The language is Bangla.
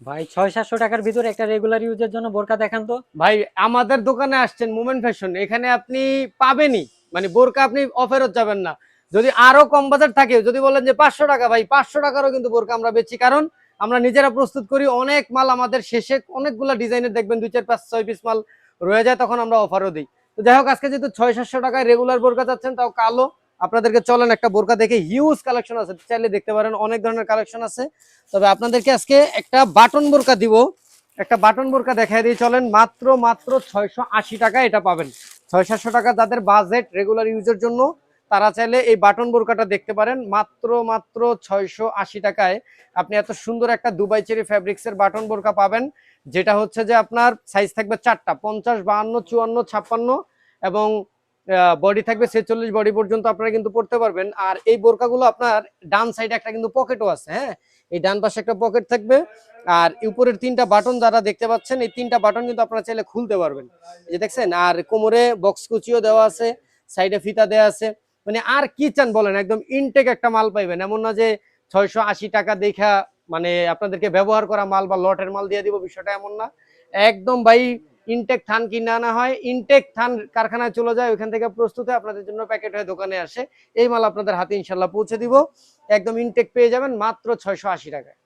ভাই 600-700 টাকার ভিতরে একটা রেগুলার ইউজের জন্য বোরকা দেখান তো। ভাই আমাদের দোকানে আসছেন মোমেন্ট ফ্যাশন, এখানে আপনি পাবেনই, মানে বোরকা আপনি অফেরত যাবেন না। যদি আরো কম বাজার থাকে, যদি বলেন যে 500 টাকা, ভাই 500 টাকারও কিন্তু বোরকা আমরা বেচি, কারণ আমরা নিজেরা প্রস্তুত করি। অনেক মাল আমাদের শেষে অনেকগুলো ডিজাইনের দেখবেন 2 4 5 6 পিস মাল রয়ে যায়, তখন আমরা অফারও দিই। তো যাই হোক, আজকে যেহেতু 600-700 টাকায় রেগুলার বোরকা যাচ্ছেন, তাও কালো, আপনাদেরকে চলেন একটা বোরকা দেখে। হিউজ কালেকশন আছে, চাইলে দেখতে পারেন, অনেক ধরনের কালেকশন আছে। তবে আপনাদেরকে আজকে একটা বাটন বোরকা দিব, একটা বাটন বোরকা দেখাই দিয়ে চলেন। মাত্র মাত্র 680 টাকা এটা পাবেন। 600-700 টাকা যাদের বাজেট রেগুলার ইউজের জন্য, তারা চাইলে এই বাটন বোরকাটা দেখতে পারেন। মাত্র মাত্র 680 টাকায় আপনি এত সুন্দর একটা দুবাই চেরি ফ্যাব্রিক্সের বাটন বোরকা পাবেন, যেটা হচ্ছে যে আপনার সাইজ থাকবে 4টা, 50, 52, 54, 56, এবং বডি থাকবে 46 বডি পর্যন্ত আপনারা কিন্তু পড়তে পারবেন। আর এই বোরকাগুলো আপনার ডান সাইডে একটা কিন্তু পকেটও আছে, হ্যাঁ, এই ডান পাশে একটা পকেট থাকবে। আর উপরের 3টা বাটন যারা দেখতে পাচ্ছেন, এই 3টা বাটন কিন্তু আপনারা চাইলে খুলতে পারবেন, এই যে দেখছেন। আর কোমরে বক্স কুচিও দেওয়া আছে, সাইডে ফিতা দেওয়া আছে। মানে আর কি চান বলেন, একদম ইনটেক একটা মাল পাইবেন। এমন না যে 680 টাকা দেখা মানে আপনাদেরকে ব্যবহার করা মাল বা লটের মাল দিয়ে দিব, বিষয়টা এমন না। একদম ভাই ইনটেক থান কিনে আনা হয়, ইনটেক থান কারখানায় চলে যায়, ওইখান থেকে প্রস্তুত হয়ে আপনাদের জন্য প্যাকেট হয়ে দোকানে আসে। এই মাল আপনাদের হাতে ইনশাল্লাহ পৌঁছে দিব। একদম ইনটেক পেয়ে যাবেন মাত্র 680 টাকায়।